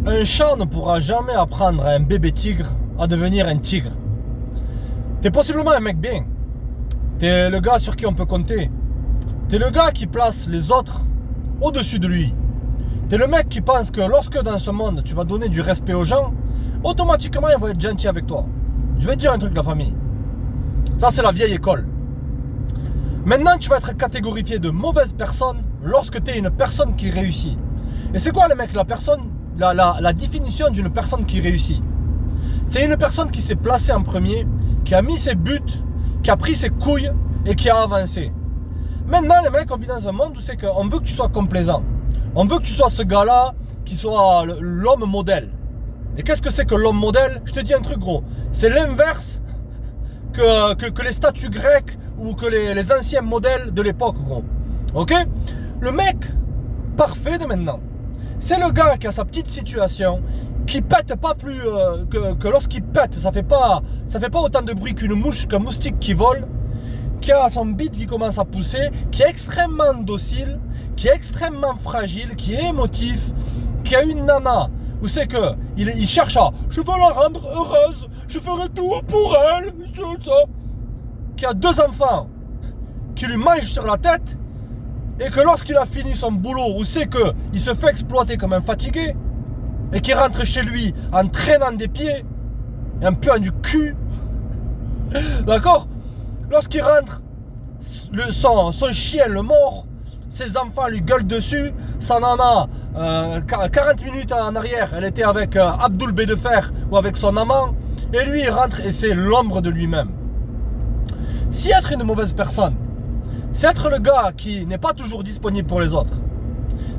Un chat ne pourra jamais apprendre à un bébé tigre à devenir un tigre. T'es possiblement un mec bien. T'es le gars sur qui on peut compter. T'es le gars qui place les autres au-dessus de lui. T'es le mec qui pense que lorsque dans ce monde tu vas donner du respect aux gens, automatiquement ils vont être gentils avec toi. Je vais te dire un truc de la famille. Ça c'est la vieille école. Maintenant tu vas être catégorifié de mauvaise personne lorsque tu es une personne qui réussit. Et c'est quoi le mec, la définition d'une personne qui réussit? C'est une personne qui s'est placée en premier, qui a mis ses buts, qui a pris ses couilles et qui a avancé. Maintenant les mecs, on vit dans un monde où c'est qu'on veut que tu sois complaisant. On veut que tu sois ce gars-là qui soit l'homme modèle. Et qu'est-ce que c'est que l'homme modèle? Je te dis un truc gros. C'est l'inverse que les statues grecques ou que les anciens modèles de l'époque, gros. Ok? Le mec parfait de maintenant, c'est le gars qui a sa petite situation, qui pète pas plus que lorsqu'il pète, ça fait pas autant de bruit qu'un moustique qui vole, qui a son bite qui commence à pousser, qui est extrêmement docile, qui est extrêmement fragile, qui est émotif, qui a une nana où c'est que il cherche à je veux la rendre heureuse, je ferai tout pour elle, tout ça, qui a 2 enfants qui lui mangent sur la tête, et que lorsqu'il a fini son boulot, où c'est que il se fait exploiter comme un fatigué, et qu'il rentre chez lui en traînant des pieds et en puant du cul, d'accord? Lorsqu'il rentre, son chien le mord, ses enfants lui gueulent dessus, sa nana, 40 minutes en arrière, elle était avec Abdoul Bédefer ou avec son amant, et lui il rentre et c'est l'ombre de lui-même. Si être une mauvaise personne, c'est être le gars qui n'est pas toujours disponible pour les autres,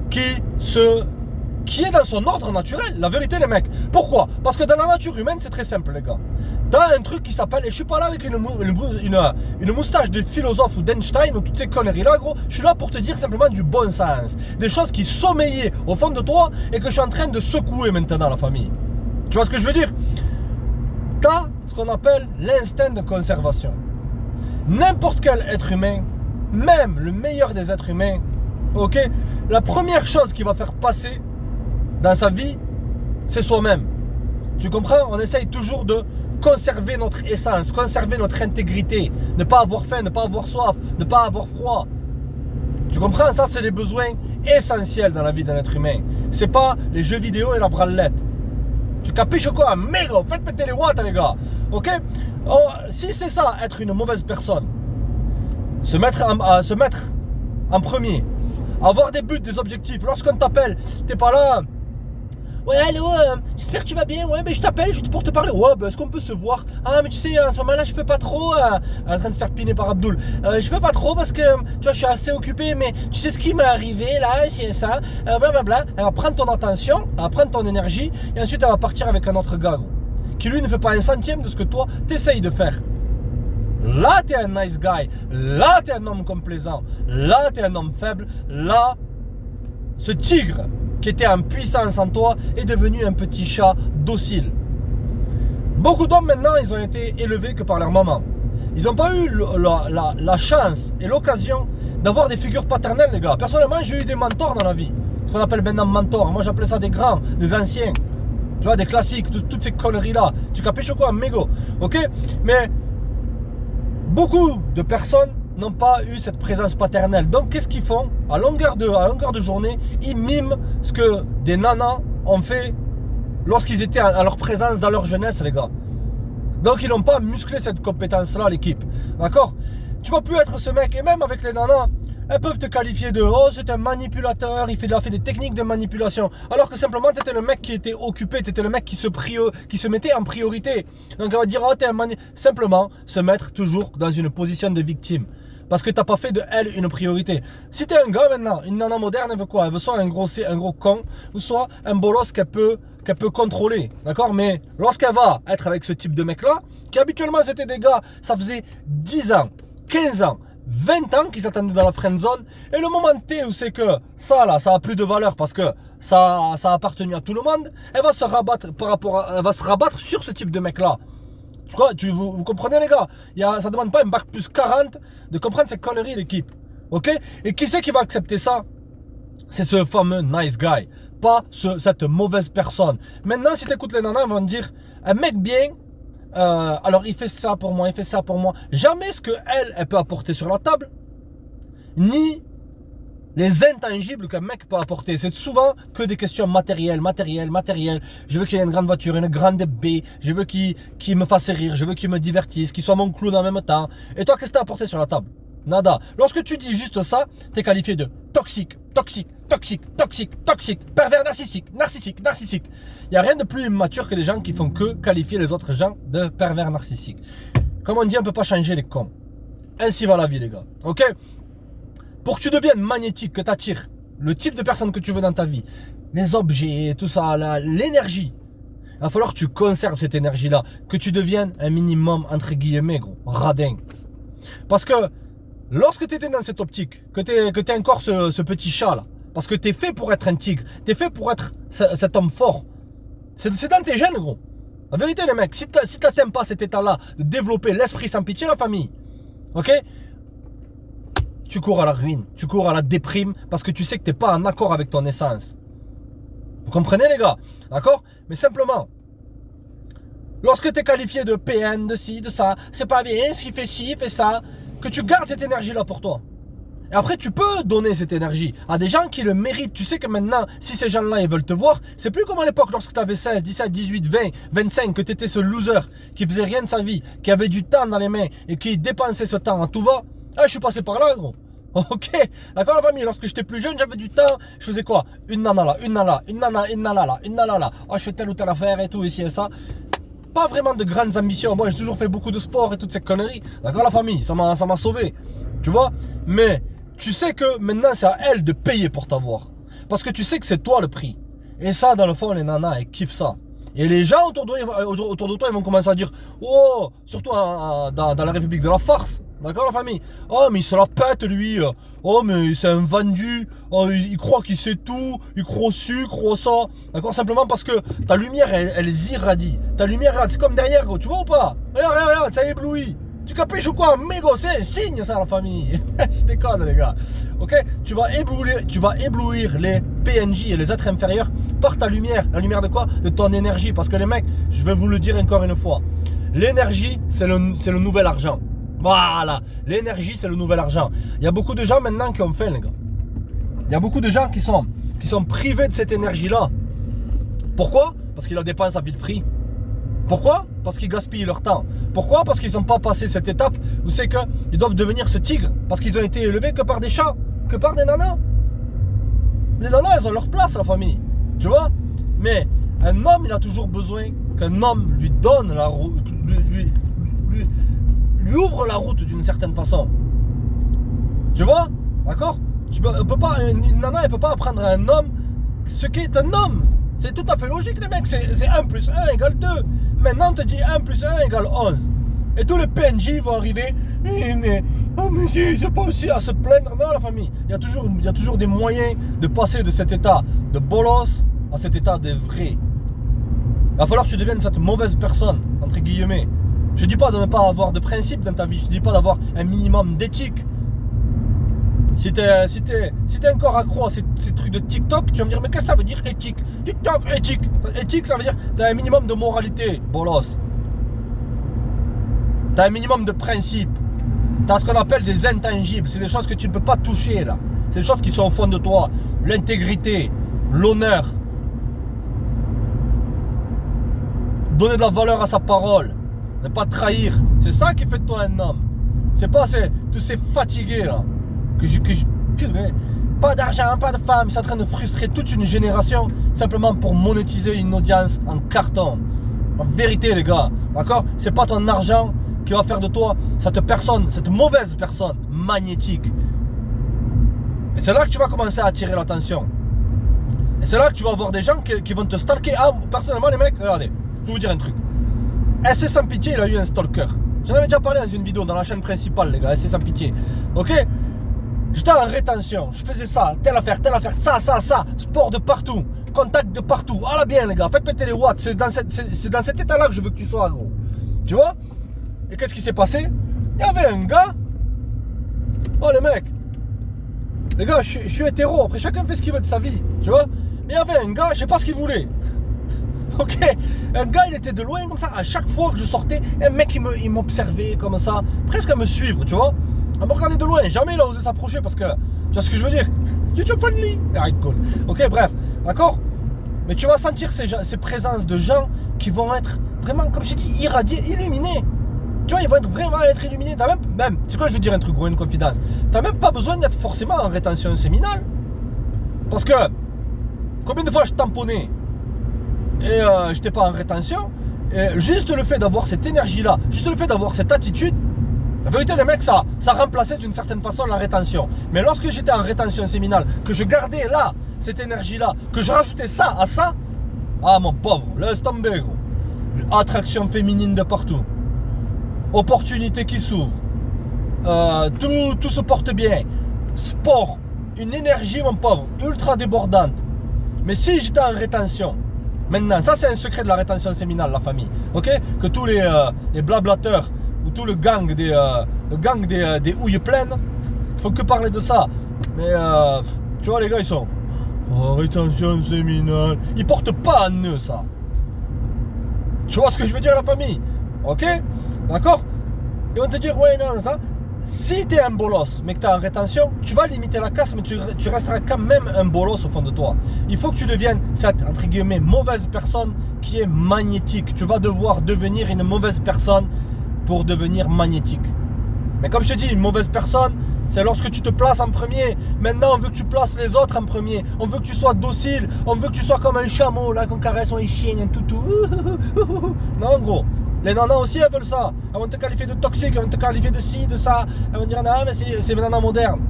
qui est dans son ordre naturel, la vérité les mecs. Pourquoi? Parce que dans la nature humaine c'est très simple les gars. T'as un truc qui s'appelle, et je suis pas là avec une moustache de philosophe ou d'Einstein ou toutes ces conneries là gros, je suis là pour te dire simplement du bon sens, des choses qui sommeillaient au fond de toi et que je suis en train de secouer maintenant la famille. Tu vois ce que je veux dire? T'as ce qu'on appelle l'instinct de conservation. N'importe quel être humain, même le meilleur des êtres humains, ok, la première chose qu'il va faire passer dans sa vie, c'est soi-même. Tu comprends? On essaye toujours de conserver notre essence, conserver notre intégrité, ne pas avoir faim, ne pas avoir soif, ne pas avoir froid. Tu comprends? Ça, c'est les besoins essentiels dans la vie d'un être humain. C'est pas les jeux vidéo et la branlette. Tu capiches quoi? Méga, faites péter les watts les gars. Ok? Oh, si c'est ça, être une mauvaise personne, se mettre en premier, avoir des buts, des objectifs. Lorsqu'on t'appelle, t'es pas là. Ouais, allô, j'espère que tu vas bien. Ouais, mais je t'appelle juste pour te parler. Ouais, bah, est-ce qu'on peut se voir? Ah, mais tu sais, en ce moment-là, je peux pas trop. Elle est en train de se faire piner par Abdoul. Je peux pas trop parce que, tu vois, je suis assez occupé, mais tu sais ce qui m'est arrivé là, c'est ça. Blablabla. Elle va prendre ton attention, elle va prendre ton énergie, et ensuite elle va partir avec un autre gars, gros, qui lui ne fait pas un centième de ce que toi, t'essayes de faire. Là, t'es un nice guy. Là, t'es un homme complaisant. Là, t'es un homme faible. Là, ce tigre qui était en puissance en toi est devenu un petit chat docile. Beaucoup d'hommes maintenant, ils ont été élevés que par leur maman. Ils n'ont pas eu la chance et l'occasion d'avoir des figures paternelles, les gars. Personnellement, j'ai eu des mentors dans la vie. Ce qu'on appelle maintenant mentors. Moi, j'appelais ça des grands, des anciens. Tu vois, des classiques, toutes ces conneries-là. Tu capiches quoi, mégo? Ok? Mais beaucoup de personnes n'ont pas eu cette présence paternelle. Donc qu'est-ce qu'ils font? À longueur de journée, ils miment ce que des nanas ont fait lorsqu'ils étaient à leur présence dans leur jeunesse, les gars. Donc ils n'ont pas musclé cette compétence-là, l'équipe. D'accord? Tu vas plus être ce mec. Et même avec les nanas, elles peuvent te qualifier de oh, c'est un manipulateur, il a fait des techniques de manipulation. Alors que simplement, tu étais le mec qui était occupé, tu étais le mec qui se mettait en priorité. Donc elle va te dire, oh, t'es un simplement se mettre toujours dans une position de victime. Parce que tu n'as pas fait de elle une priorité. Si tu es un gars maintenant, une nana moderne, elle veut quoi? Elle veut soit un gros con, ou soit un bolos qu'elle peut contrôler. D'accord? Mais lorsqu'elle va être avec ce type de mec-là, qui habituellement c'était des gars, ça faisait 10 ans, 15 ans, 20 ans qu'ils s'attendaient dans la friend zone, et le moment T où c'est que ça là, ça a plus de valeur parce que ça a appartenu à tout le monde, elle va se rabattre sur ce type de mec-là. Vous comprenez les gars? Ça demande pas un bac plus 40 de comprendre ces conneries l'équipe. Ok? Et qui c'est qui va accepter ça? C'est ce fameux nice guy. pas cette mauvaise personne. Maintenant, si tu écoutes les nanas, ils vont te dire, un mec bien, alors il fait ça pour moi, il fait ça pour moi. Jamais ce qu'elle peut apporter sur la table, ni les intangibles qu'un mec peut apporter. C'est souvent que des questions matérielles. Je veux qu'il ait une grande voiture, une grande baie. Je veux qu'il me fasse rire. Je veux qu'il me divertisse, qu'il soit mon clown en même temps. Et toi, qu'est-ce que tu as apporté sur la table? Nada. Lorsque tu dis juste ça, tu es qualifié de toxique. Pervers narcissique. Il n'y a rien de plus immature que des gens qui font que qualifier les autres gens de pervers narcissiques. Comme on dit, on ne peut pas changer les cons. Ainsi va la vie, les gars. Ok? Pour que tu deviennes magnétique, que tu attires le type de personne que tu veux dans ta vie, les objets, tout ça, l'énergie, il va falloir que tu conserves cette énergie-là, que tu deviennes un minimum, entre guillemets, gros, radin. Parce que lorsque tu étais dans cette optique, que tu es encore ce petit chat-là, parce que tu es fait pour être un tigre, tu es fait pour être cet homme fort, c'est dans tes gènes, gros. La vérité, les mecs, si tu n'atteins pas cet état-là, de développer l'esprit sans pitié, la famille, ok? Tu cours à la ruine, tu cours à la déprime parce que tu sais que tu n'es pas en accord avec ton essence. Vous comprenez les gars? D'accord? Mais simplement, lorsque tu es qualifié de PN, de ci, de ça, c'est pas bien, s'il fait ci, il fait ça, que tu gardes cette énergie-là pour toi. Et après, tu peux donner cette énergie à des gens qui le méritent. Tu sais que maintenant, si ces gens-là, ils veulent te voir, c'est plus comme à l'époque lorsque tu avais 16, 17, 18, 20, 25, que tu étais ce loser qui faisait rien de sa vie, qui avait du temps dans les mains et qui dépensait ce temps à tout va. Ah, je suis passé par là, gros. Ok, d'accord la famille, lorsque j'étais plus jeune, j'avais du temps, je faisais quoi? Une nana là, une nana là. Oh, je fais telle ou telle affaire et tout, ici et ça. Pas vraiment de grandes ambitions, moi j'ai toujours fait beaucoup de sport et toutes ces conneries. D'accord la famille, ça m'a sauvé. Tu vois? Mais tu sais que maintenant c'est à elle de payer pour t'avoir. Parce que tu sais que c'est toi le prix. Et ça, dans le fond, les nanas, elles kiffent ça. Et les gens autour de toi, ils vont commencer à dire, oh, surtout dans la République de la farce. D'accord la famille? Oh mais il se la pète lui. Oh mais c'est un vendu. Oh, il croit qu'il sait tout. Il croit au sucre, au ça. D'accord? Simplement parce que ta lumière elle irradie. Ta lumière c'est comme derrière, tu vois ou pas? Regarde, ça éblouit. Tu capiches ou quoi? Mais gros, c'est un signe ça la famille. Je déconne les gars. Ok? Tu vas éblouir les PNJ et les êtres inférieurs par ta lumière. La lumière de quoi? De ton énergie. Parce que les mecs, je vais vous le dire encore une fois. L'énergie, c'est le nouvel argent. Voilà, l'énergie c'est le nouvel argent. Il y a beaucoup de gens maintenant qui ont faim les gars. Il y a beaucoup de gens qui sont privés de cette énergie là. Pourquoi? Parce qu'ils la dépensent à vil prix. Pourquoi? Parce qu'ils gaspillent leur temps. Pourquoi? Parce qu'ils n'ont pas passé cette étape où c'est qu'ils doivent devenir ce tigre. Parce qu'ils ont été élevés que par des chats, que par des nanas. Les nanas elles ont leur place la famille. Tu vois? Mais un homme il a toujours besoin qu'un homme lui donne la route, lui ouvre la route d'une certaine façon. Tu vois? D'accord? Une nana elle peut pas apprendre à un homme ce qu'est un homme. C'est tout à fait logique les mecs. C'est 1 plus 1 égale 2. Maintenant on te dit 1 plus 1 égale 11. Et tous les PNJ vont arriver. Mais c'est pas aussi à se plaindre. Non la famille. Il y a toujours des moyens de passer de cet état de bolos à cet état de vrai. Il va falloir que tu deviennes cette mauvaise personne, entre guillemets. Je ne dis pas de ne pas avoir de principe dans ta vie, je ne dis pas d'avoir un minimum d'éthique. Si t'es encore accro à ces trucs de TikTok, tu vas me dire mais qu'est-ce que ça veut dire éthique? TikTok, éthique. Éthique ça veut dire que t'as un minimum de moralité, bolos. T'as un minimum de principe. T'as ce qu'on appelle des intangibles, c'est des choses que tu ne peux pas toucher là. C'est des choses qui sont au fond de toi. L'intégrité, l'honneur. Donner de la valeur à sa parole. Ne pas trahir, c'est ça qui fait de toi un homme. C'est pas tous ces fatigués là purée, pas d'argent, pas de femme, c'est en train de frustrer toute une génération simplement pour monétiser une audience en carton. En vérité les gars, d'accord? C'est pas ton argent qui va faire de toi cette mauvaise personne magnétique. Et c'est là que tu vas commencer à attirer l'attention. Et c'est là que tu vas avoir des gens qui vont te stalker. Ah, personnellement les mecs, regardez, je vais vous dire un truc. SC Sans Pitié, il a eu un stalker. J'en avais déjà parlé dans une vidéo, dans la chaîne principale, les gars, SC Sans Pitié. Ok? J'étais en rétention, je faisais ça, telle affaire, ça, sport de partout, contact de partout. Ah là bien, les gars, faites péter les watts, c'est dans cet état-là que je veux que tu sois, gros. Tu vois? Et qu'est-ce qui s'est passé? Il y avait un gars. Oh, les mecs, je suis hétéro, après chacun fait ce qu'il veut de sa vie, tu vois? Mais il y avait un gars, je sais pas ce qu'il voulait. Ok, un gars il était de loin comme ça, à chaque fois que je sortais, un mec il m'observait comme ça, presque à me suivre, tu vois, à me regarder de loin, jamais il a osé s'approcher parce que, tu vois ce que je veux dire, YouTube friendly, cool. Ok, bref, d'accord. Mais tu vas sentir ces présences de gens qui vont être vraiment, comme je t'ai dit, irradiés, illuminés. Tu vois, ils vont vraiment être illuminés. T'as même, c'est quoi, je veux dire un truc gros, une confidence. T'as même pas besoin d'être forcément en rétention séminale. Parce que, combien de fois je tamponnais et j'étais pas en rétention, et juste le fait d'avoir cette énergie-là, juste le fait d'avoir cette attitude, la vérité, les mecs, ça remplaçait d'une certaine façon la rétention. Mais lorsque j'étais en rétention séminale, que je gardais là, cette énergie-là, que je rajoutais ça à ça, ah mon pauvre, laisse tomber gros. Attraction féminine de partout. Opportunité qui s'ouvre. Tout se porte bien. Sport. Une énergie mon pauvre, ultra débordante. Mais si j'étais en rétention, maintenant, ça c'est un secret de la rétention séminale, la famille. Ok? Que tous les blablateurs ou tout le gang des houilles pleines, il faut que parler de ça. Mais tu vois les gars ils sont rétention séminale. Ils portent pas en eux ça. Tu vois ce que je veux dire la famille? Ok? D'accord? Ils vont te dire ouais non ça. Si tu es un bolos mais que tu es en rétention, tu vas limiter la casse mais tu resteras quand même un bolos au fond de toi. Il faut que tu deviennes cette entre guillemets mauvaise personne qui est magnétique. Tu vas devoir devenir une mauvaise personne pour devenir magnétique. Mais comme je te dis, une mauvaise personne, c'est lorsque tu te places en premier. Maintenant, on veut que tu places les autres en premier. On veut que tu sois docile. On veut que tu sois comme un chameau, là, qu'on caresse, ou un chien, un toutou. Non, gros. Les nanas aussi, elles veulent ça. Elles vont te qualifier de toxique, elles vont te qualifier de ci, de ça. Elles vont dire, non, mais c'est une nana moderne.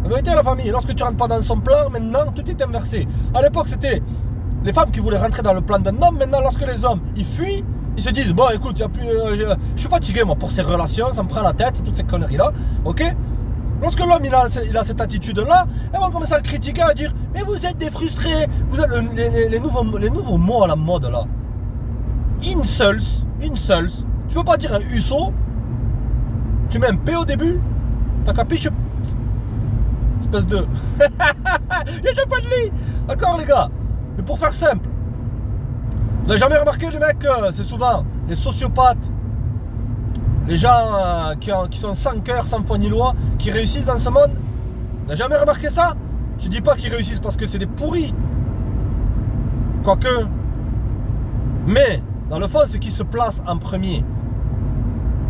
La vérité, la famille, lorsque tu rentres pas dans son plan, maintenant, tout est inversé. À l'époque, c'était les femmes qui voulaient rentrer dans le plan d'un homme. Maintenant, lorsque les hommes, ils fuient, ils se disent, bon écoute, je suis fatigué moi pour ces relations, ça me prend la tête, toutes ces conneries là, ok. Lorsque l'homme il a cette attitude là, ils vont commencer à critiquer, à dire, mais vous êtes des frustrés, vous êtes les nouveaux mots à la mode là. Incels, tu veux pas dire un USO, tu mets un P au début, t'as capiche, espèce de... J'ai pas de lit. D'accord les gars, mais pour faire simple, vous avez jamais remarqué les mecs, c'est souvent les sociopathes, les gens qui sont sans cœur, sans foi ni loi, qui réussissent dans ce monde? Vous n'avez jamais remarqué ça? Je dis pas qu'ils réussissent parce que c'est des pourris, quoique, mais dans le fond c'est qu'ils se placent en premier.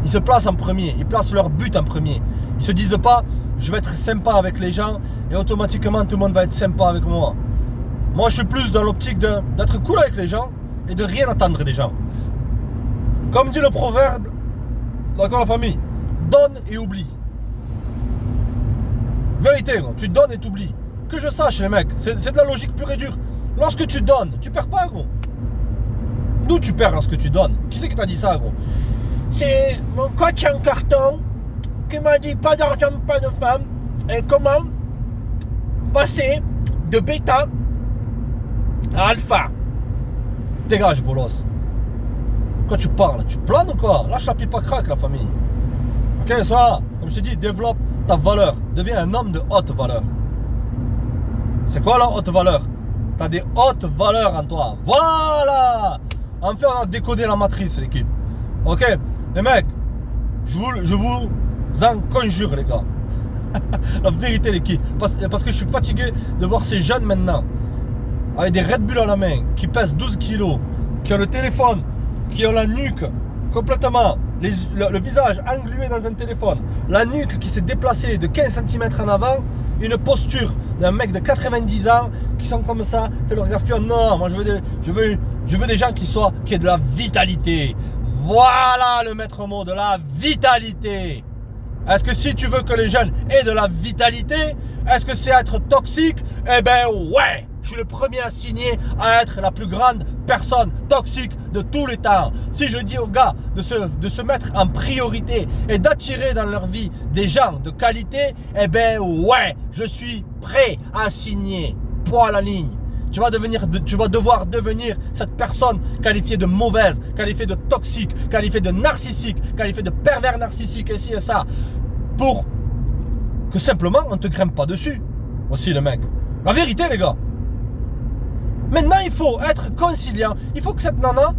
Ils se placent en premier, ils placent leur but en premier. Ils se disent pas, je vais être sympa avec les gens et automatiquement tout le monde va être sympa avec moi. Moi je suis plus dans l'optique d'être cool avec les gens et de rien attendre des gens. Comme dit le proverbe, d'accord la famille, donne et oublie. Vérité gros, tu donnes et t'oublies. Que je sache les mecs, c'est de la logique pure et dure. Lorsque tu donnes, tu perds pas gros. D'où tu perds lorsque tu donnes? Qui c'est qui t'a dit ça gros? C'est mon coach en carton qui m'a dit pas d'argent, pas de femme. Et comment passer de bêta à alpha. Dégage bolos. Quoi tu parles? Tu planes ou quoi? Lâche la pipe à crack la famille. Ok ça, comme je te dis, développe ta valeur. Deviens un homme de haute valeur. C'est quoi la haute valeur? T'as des hautes valeurs en toi. Voilà. Enfin on a décodé la matrice l'équipe. Ok les mecs, je vous en conjure les gars. La vérité l'équipe. Parce que je suis fatigué de voir ces jeunes maintenant avec des Red Bull à la main, qui pèsent 12 kilos, qui ont le téléphone, qui ont la nuque complètement, le visage englué dans un téléphone, la nuque qui s'est déplacée de 15 cm en avant, une posture d'un mec de 90 ans, qui sont comme ça, que le regard fion. Non, moi je veux des gens qui aient de la vitalité. Voilà le maître mot, de la vitalité. Est-ce que si tu veux que les jeunes aient de la vitalité, est-ce que c'est être toxique? Eh ben ouais, je suis le premier à signer à être la plus grande personne toxique de tous les temps. Si je dis aux gars de se mettre en priorité et d'attirer dans leur vie des gens de qualité, eh ben ouais, je suis prêt à signer. Point à la ligne. Tu vas devoir devenir cette personne qualifiée de mauvaise, qualifiée de toxique, qualifiée de narcissique, qualifiée de pervers narcissique, et ci et ça, pour que simplement on ne te grimpe pas dessus. Aussi le mec. La vérité les gars. Maintenant, il faut être conciliant. Il faut que cette nana,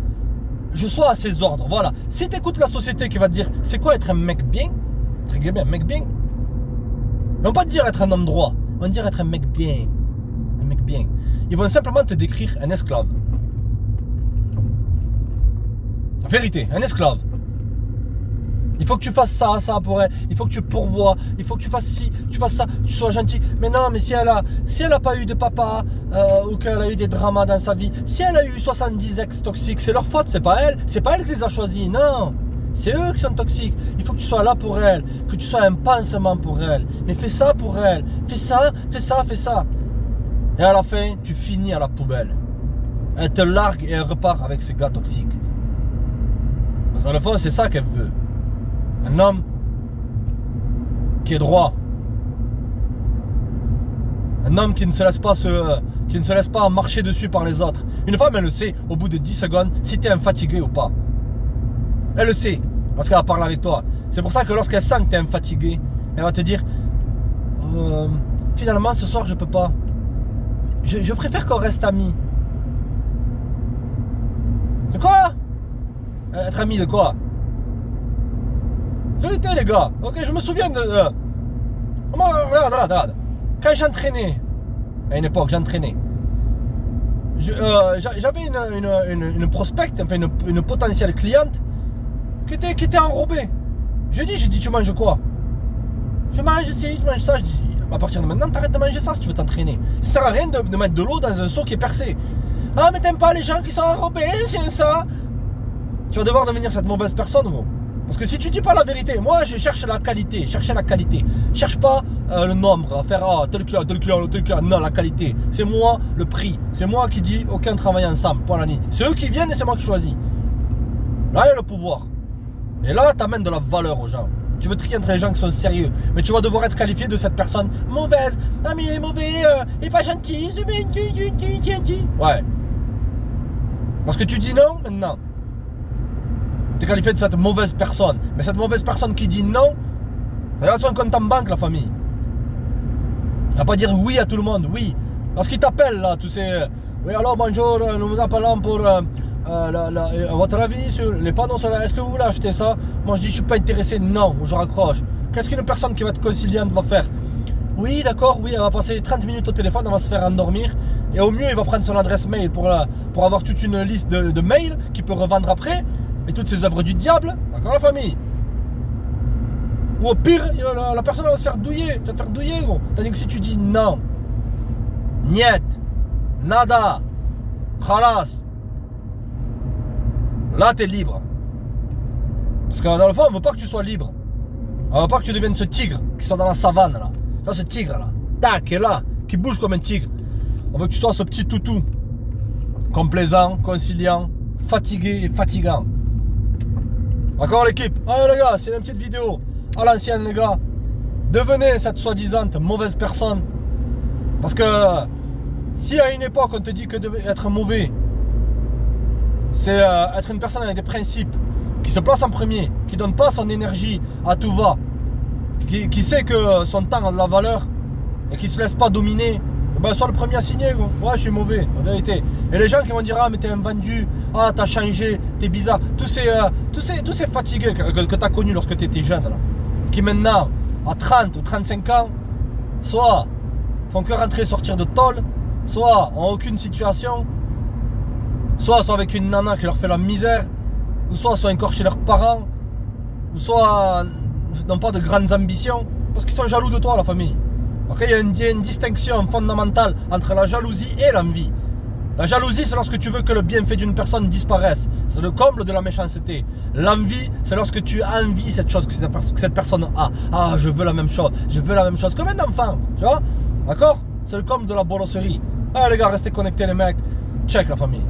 je sois à ses ordres. Voilà. Si tu écoutes la société qui va te dire c'est quoi être un mec bien, très bien, un mec bien. Ils vont pas te dire être un homme droit. Ils vont te dire être un mec bien. Un mec bien. Ils vont simplement te décrire un esclave. La vérité, un esclave. Il faut que tu fasses ça, ça pour elle. Il faut que tu pourvoies. Il faut que tu fasses ci, tu fasses ça, tu sois gentil. Mais non, mais si elle a pas eu de papa ou qu'elle a eu des dramas dans sa vie, si elle a eu 70 ex toxiques, c'est leur faute, c'est pas elle. C'est pas elle qui les a choisis, non. C'est eux qui sont toxiques. Il faut que tu sois là pour elle, que tu sois un pansement pour elle. Mais fais ça pour elle. Fais ça, fais ça, fais ça. Et à la fin, tu finis à la poubelle. Elle te largue et elle repart avec ses gars toxiques. Parce qu'à la fois, c'est ça qu'elle veut. Un homme qui est droit. Un homme qui ne se laisse pas marcher dessus par les autres. Une femme, elle le sait au bout de 10 secondes si tu es un fatigué ou pas. Elle le sait parce qu'elle va parler avec toi. C'est pour ça que lorsqu'elle sent que tu es un fatigué, elle va te dire finalement ce soir je peux pas. Je préfère qu'on reste amis. De quoi? Être amis de quoi? Vérité les gars, ok, je me souviens de... Regarde. Quand j'entraînais, à une époque j'entraînais, j'avais une prospecte, enfin une potentielle cliente qui était enrobée. J'ai dit tu manges quoi? Je mange ci, je mange ça. Je dis à partir de maintenant t'arrêtes de manger ça si tu veux t'entraîner. Ça sert à rien de mettre de l'eau dans un seau qui est percé. Ah mais t'aimes pas les gens qui sont enrobés, c'est ça. Tu vas devoir devenir cette mauvaise personne gros. Parce que si tu dis pas la vérité, moi je cherche la qualité, cherche pas le nombre, à faire tel client, non, la qualité, c'est moi le prix, c'est moi qui dis ok on travaille ensemble, point la ligne. C'est eux qui viennent et c'est moi qui choisis. Là il y a le pouvoir. Et là t'amènes de la valeur aux gens. Tu veux trier entre les gens qui sont sérieux, mais tu vas devoir être qualifié de cette personne mauvaise. Ah mais il est mauvais, il est pas gentil, ouais. Parce que tu dis non maintenant. Tu es qualifié de cette mauvaise personne. Mais cette mauvaise personne qui dit non, regarde son compte en banque, la famille. Il va pas dire oui à tout le monde, oui. Lorsqu'ils t'appellent là, tous ces... Oui, alors bonjour, nous vous appelons pour votre avis sur les panneaux solaires. Est-ce que vous voulez acheter ça? Moi je dis je suis pas intéressé, non, je raccroche. Qu'est-ce qu'une personne qui va être conciliante va faire? Oui, d'accord, oui, elle va passer 30 minutes au téléphone, elle va se faire endormir. Et au mieux, il va prendre son adresse mail pour avoir toute une liste de mails qu'il peut revendre après. Et toutes ces œuvres du diable, d'accord la famille? Ou au pire, la personne va se faire douiller. Tu vas te faire douiller gros. Tandis que si tu dis non, niet, nada, khalas, là t'es libre. Parce que dans le fond on veut pas que tu sois libre. On veut pas que tu deviennes ce tigre qui sont dans la savane là. Là ce tigre là, tac, qui est là, qui bouge comme un tigre. On veut que tu sois ce petit toutou, complaisant, conciliant, fatigué et fatigant. D'accord l'équipe? Allez les gars, c'est une petite vidéo à l'ancienne les gars. Devenez cette soi-disant mauvaise personne. Parce que si à une époque on te dit que être mauvais, c'est être une personne avec des principes, qui se place en premier, qui donne pas son énergie à tout va, qui sait que son temps a de la valeur et qui se laisse pas dominer, ben sois le premier à signer gros. Ouais je suis mauvais, en vérité. Et les gens qui vont dire ah mais t'es un vendu, ah t'as changé, t'es bizarre, tous ces fatigués que t'as connus lorsque t'étais jeune là, qui maintenant à 30 ou 35 ans soit font que rentrer et sortir de tôle, soit ont aucune situation, soit sont avec une nana qui leur fait la misère, ou soit sont encore chez leurs parents, ou soit n'ont pas de grandes ambitions, parce qu'ils sont jaloux de toi la famille. Ok, il y a une distinction fondamentale entre la jalousie et l'envie. La jalousie, c'est lorsque tu veux que le bienfait d'une personne disparaisse. C'est le comble de la méchanceté. L'envie, c'est lorsque tu envies cette chose que cette personne a. Ah, je veux la même chose. Je veux la même chose. Comme un enfant, tu vois? D'accord? C'est le comble de la bolosserie. Ah les gars, restez connectés les mecs. Check la famille.